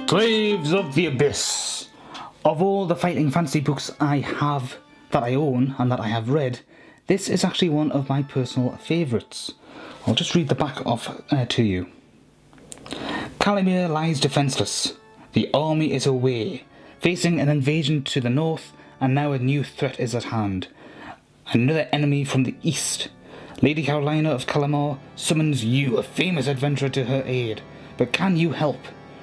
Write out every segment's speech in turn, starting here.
Slaves of the Abyss. Of all the fighting fantasy books that I own and that I have read, this is actually one of my personal favourites. I'll just read the back off to you. Calimere lies defenceless. The army is away, facing an invasion to the north, and now a new threat is at hand. Another enemy from the east. Lady Carolina of Calamar summons you, a famous adventurer, to her aid. But can you help?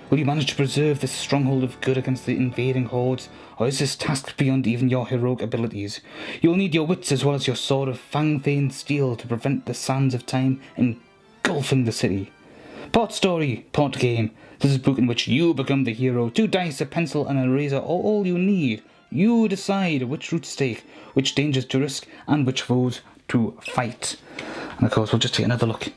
Will you manage to preserve this stronghold of good against the invading hordes, or is this task beyond even your heroic abilities? You will need your wits as well as your sword of fang-thin steel to prevent the sands of time engulfing the city. Part story, part game. This is a book in which you become the hero. 2 dice, a pencil and an eraser are all you need. You decide which route to take, which dangers to risk, and which foes to fight. And of course we'll just take another look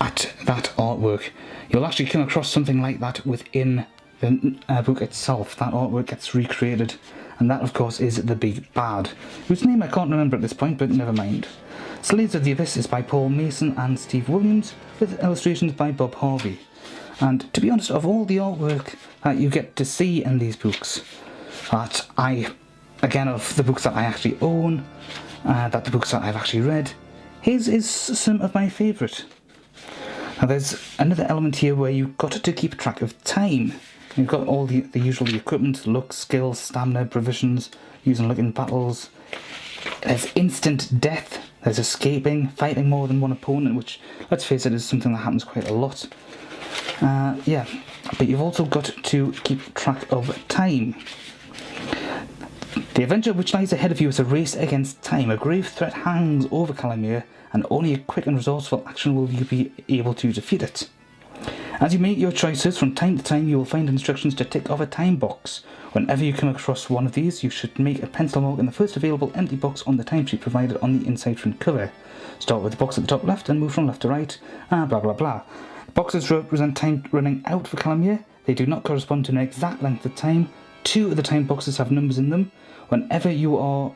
at that artwork. You'll actually come across something like that within the book itself. That artwork gets recreated, and that of course is the big bad, whose name I can't remember at this point, but never mind. Slaves of the Abyss is by Paul Mason and Steve Williams, with illustrations by Bob Harvey. And to be honest, of all the artwork that you get to see in these books, of the books that I actually own, the books that I've actually read, his is some of my favourite. Now there's another element here where you've got to keep track of time. You've got all the usual equipment, luck, skills, stamina, provisions, using luck in battles. There's instant death, there's escaping, fighting more than one opponent, which, let's face it, is something that happens quite a lot. But you've also got to keep track of time. The adventure which lies ahead of you is a race against time. A grave threat hangs over Calimere, and only a quick and resourceful action will you be able to defeat it. As you make your choices, from time to time you will find instructions to tick off a time box. Whenever you come across one of these, you should make a pencil mark in the first available empty box on the timesheet provided on the inside front cover. Start with the box at the top left and move from left to right, blah blah blah. The boxes represent time running out for Calimere. They do not correspond to an exact length of time. 2 of the time boxes have numbers in them. Wherever you are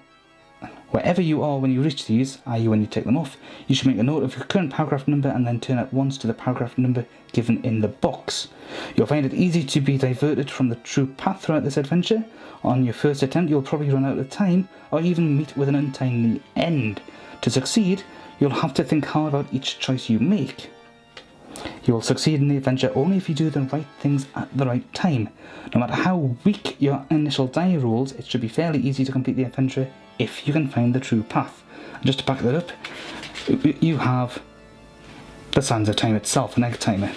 when you reach these, i.e. when you take them off, you should make a note of your current paragraph number and then turn it once to the paragraph number given in the box. You'll find it easy to be diverted from the true path throughout this adventure. On your first attempt, you'll probably run out of time, or even meet with an untimely end. To succeed, you'll have to think hard about each choice you make. You will succeed in the adventure only if you do the right things at the right time. No matter how weak your initial die rolls, it should be fairly easy to complete the adventure if you can find the true path. And just to back that up, you have the Sands of Time itself, an egg timer.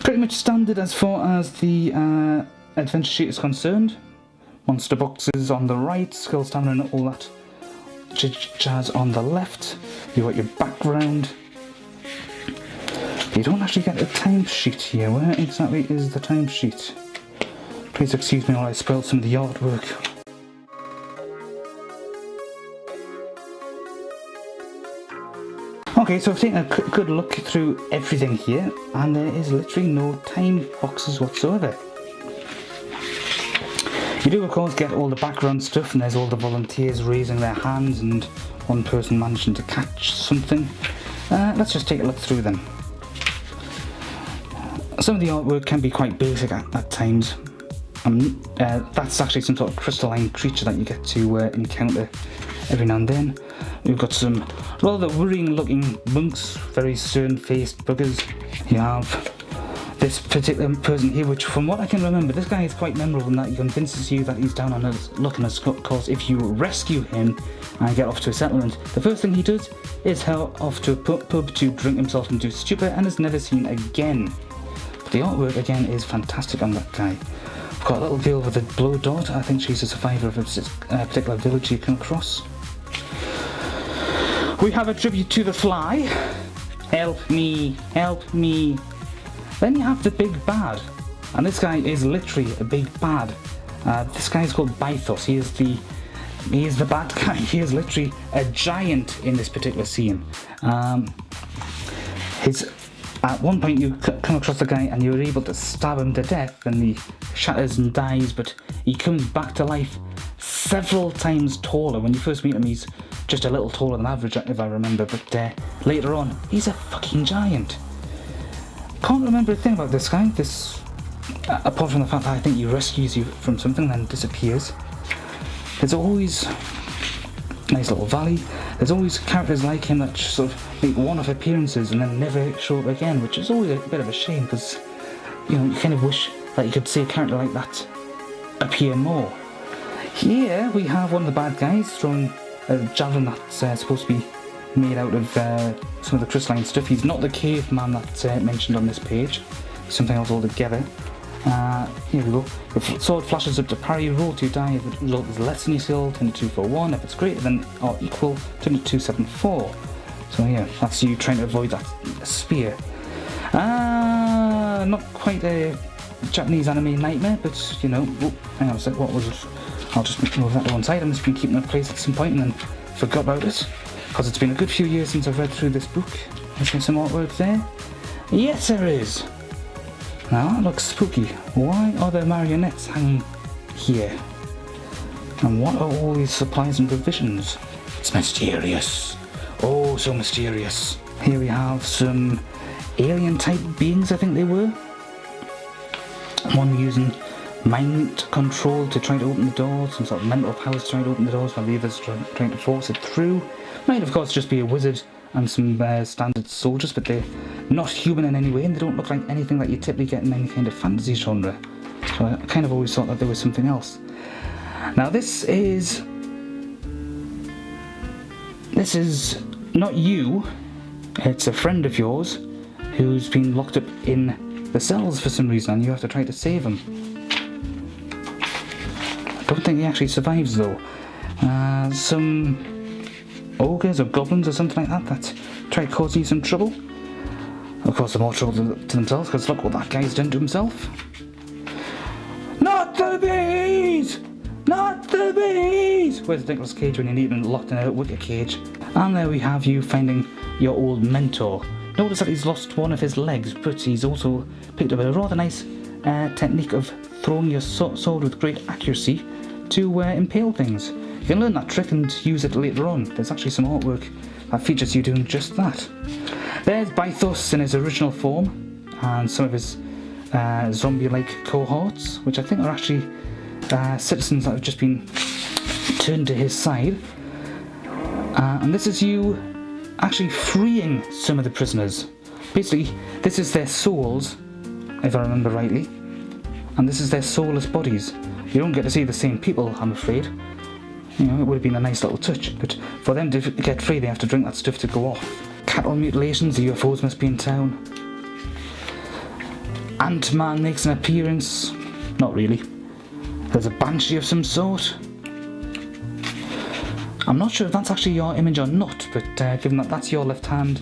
Pretty much standard as far as the adventure sheet is concerned. Monster boxes on the right, skill, stamina and all that jazz on the left. You've got your background. You don't actually get a timesheet here. Where exactly is the timesheet? Please excuse me while I spoil some of the artwork. Okay, so I've taken a good look through everything here, and there is literally no time boxes whatsoever. You do of course get all the background stuff, and there's all the volunteers raising their hands and one person managing to catch something. Let's just take a look through them. Some of the artwork can be quite basic at times. That's actually some sort of crystalline creature that you get to encounter every now and then. We've got some rather worrying looking monks, very stern-faced buggers. You have this particular person here, which from what I can remember, this guy is quite memorable in that he convinces you that he's down on his luck, and of course if you rescue him and get off to a settlement, the first thing he does is head off to a pub to drink himself into stupor and is never seen again. The artwork again is fantastic on that guy. We've got a little girl with a blow dart. I think she's a survivor of a particular village you come across. We have a tribute to the Fly. Help me, help me. Then you have the big bad, and this guy is literally a big bad. This guy is called Bythos. He is the bad guy. He is literally a giant in this particular scene. At one point you come across the guy and you're able to stab him to death, and he shatters and dies, but he comes back to life several times taller. When you first meet him, he's just a little taller than average, if I remember, but later on, he's a fucking giant. Can't remember a thing about this guy. This apart from the fact that I think he rescues you from something and then disappears. There's always a nice little valley. There's always characters like him that sort of make one-off appearances and then never show up again, which is always a bit of a shame, because you kind of wish that you could see a character like that appear more. Here we have one of the bad guys throwing a javelin that's supposed to be made out of some of the crystalline stuff. He's not the caveman that's mentioned on this page. Something else altogether. Here we go. If the sword flashes up to parry, roll to die. If the result is less than your skill, turn it to 2 for 1. If it's greater than or equal, turn it to 7 4. So yeah, that's you trying to avoid that spear. Not quite a Japanese anime nightmare, but oh, hang on a sec, what was it? I'll just move that to one side. I've just been keeping it in place at some point and then forgot about it, because it's been a good few years since I've read through this book. Is there some artwork there? Yes, there is! Now that looks spooky. Why are there marionettes hanging here? And what are all these supplies and provisions? It's mysterious. Oh, so mysterious. Here we have some alien-type beings, I think they were. One using mind control to try to open the doors, some sort of mental powers to try to open the doors, while the others trying to force it through. Might of course just be a wizard and some standard soldiers, but they're not human in any way, and they don't look like anything that you typically get in any kind of fantasy genre. So I kind of always thought that there was something else. Now this is not you, it's a friend of yours who's been locked up in the cells for some reason, and you have to try to save him. I don't think he actually survives though. Some ogres or goblins or something like that try causing you some trouble. Of course, they're more trouble to themselves, because look what that guy's done to himself. Not the bees! Not the bees! Where's Nicolas Cage when you need him locked in a wicker cage? And there we have you finding your old mentor. Notice that he's lost one of his legs, but he's also picked up a rather nice technique of throwing your sword with great accuracy to impale things. You can learn that trick and use it later on. There's actually some artwork that features you doing just that. There's Bythos in his original form, and some of his zombie-like cohorts, which I think are actually citizens that have just been turned to his side. And this is you actually freeing some of the prisoners. Basically, this is their souls, if I remember rightly, and this is their soulless bodies. You don't get to see the same people, I'm afraid. It would have been a nice little touch, but for them to get free, they have to drink that stuff to go off. Cattle mutilations, the UFOs must be in town. Ant-Man makes an appearance. Not really. There's a banshee of some sort. I'm not sure if that's actually your image or not, but given that that's your left hand,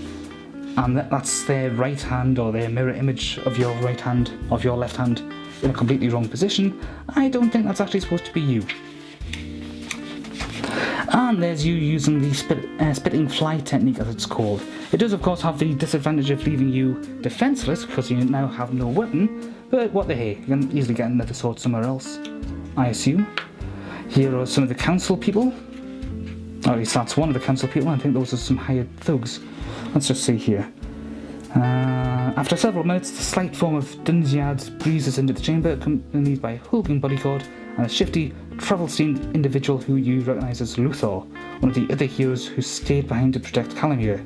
and that's their right hand, or their mirror image of your right hand, of your left hand, in a completely wrong position, I don't think that's actually supposed to be you. And there's you using the spitting fly technique, as it's called. It does of course have the disadvantage of leaving you defenceless, because you now have no weapon, but what the hey, you can easily get another sword somewhere else, I assume. Here are some of the council people, or at least that's one of the council people. I think those are some hired thugs. Let's just see here. After several minutes, the slight form of Dunzyard breezes into the chamber, accompanied by a hulking bodyguard and a shifty, travel-stained individual who you recognise as Luthor, one of the other heroes who stayed behind to protect Calamir.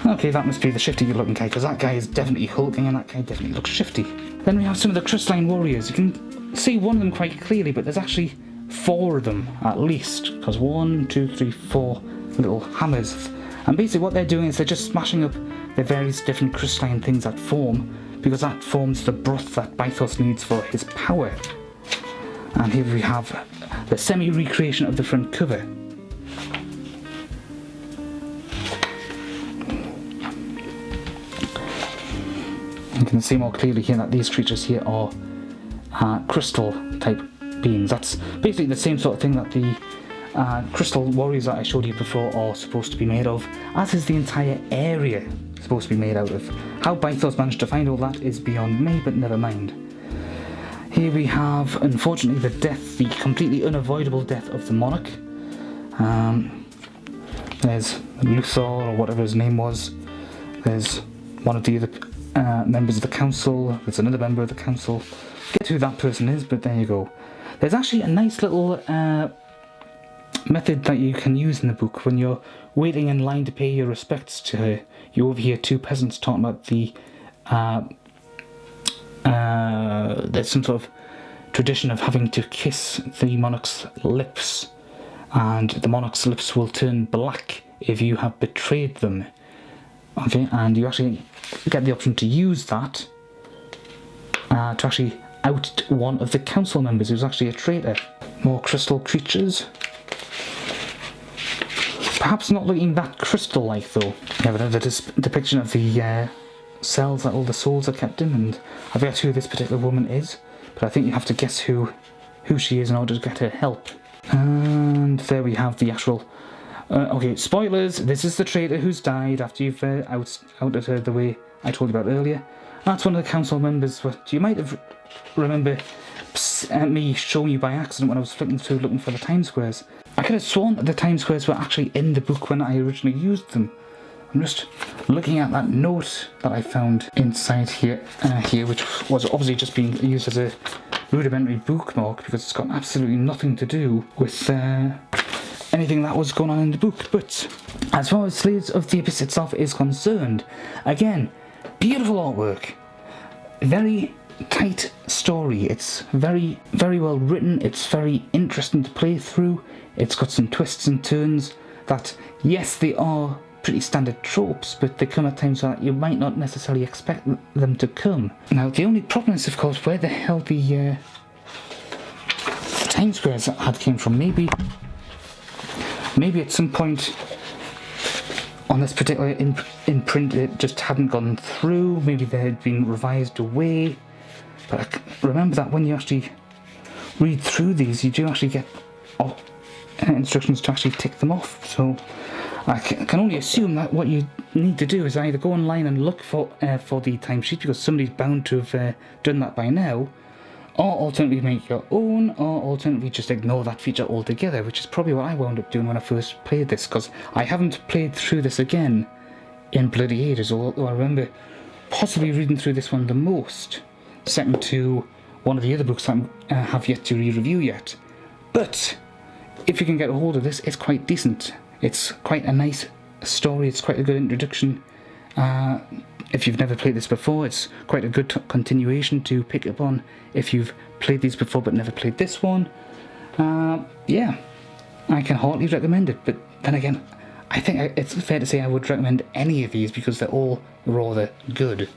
Okay, that must be the shifty-looking guy, because that guy is definitely hulking and that guy definitely looks shifty. Then we have some of the crystalline warriors. You can see one of them quite clearly, but there's actually 4 of them at least, because 1, 2, 3, 4 little hammers. And basically what they're doing is they're just smashing up the various different crystalline things that form, because that forms the broth that Bythos needs for his power. And here we have the semi-recreation of the front cover. You can see more clearly here that these creatures here are crystal type beings. That's basically the same sort of thing that the crystal warriors that I showed you before are supposed to be made of, as is the entire area supposed to be made out of. How Bythos managed to find all that is beyond me, but never mind. Here we have, unfortunately, the completely unavoidable death of the Monarch. There's Luthor, or whatever his name was. There's one of the other members of the council. There's another member of the council. Get who that person is, but there you go. There's actually a nice little method that you can use in the book when you're waiting in line to pay your respects to her. You overhear two peasants talking about there's some sort of tradition of having to kiss the monarch's lips, and the monarch's lips will turn black if you have betrayed them. Okay, and you actually get the option to use that to actually out one of the council members who's actually a traitor. More crystal creatures. Perhaps not looking that crystal-like though. Yeah, but there's a depiction of the cells that all the souls are kept in, and I forget who this particular woman is, but I think you have to guess who she is in order to get her help. And there we have the actual... okay, spoilers, this is the traitor who's died after you've outed her the way I told you about earlier. That's one of the council members. You might have remember me showing you by accident when I was flicking through looking for the time squares. I could have sworn that the time squares were actually in the book when I originally used them. I'm just looking at that note that I found inside here, which was obviously just being used as a rudimentary bookmark because it's got absolutely nothing to do with anything that was going on in the book. But as far as Slaves of the Abyss itself is concerned, again, beautiful artwork, very tight story. It's very, very well written. It's very interesting to play through. It's got some twists and turns that, yes, they are pretty standard tropes, but they come at times that you might not necessarily expect them to come. Now, the only problem is, of course, where the hell the time squares had came from. Maybe at some point on this particular imprint it just hadn't gone through. Maybe they had been revised away. But I remember that when you actually read through these, you do actually get instructions to actually tick them off. So I can only assume that what you need to do is either go online and look for the timesheet, because somebody's bound to have done that by now, or alternatively make your own, or alternatively just ignore that feature altogether, which is probably what I wound up doing when I first played this, because I haven't played through this again in bloody ages, although I remember possibly reading through this one the most, second to one of the other books that I have yet to re-review yet. But if you can get a hold of this, it's quite decent. It's quite a nice story, it's quite a good introduction. If you've never played this before, it's quite a good continuation to pick up on if you've played these before but never played this one. Yeah, I can heartily recommend it, but then again, I think it's fair to say I would recommend any of these because they're all rather good.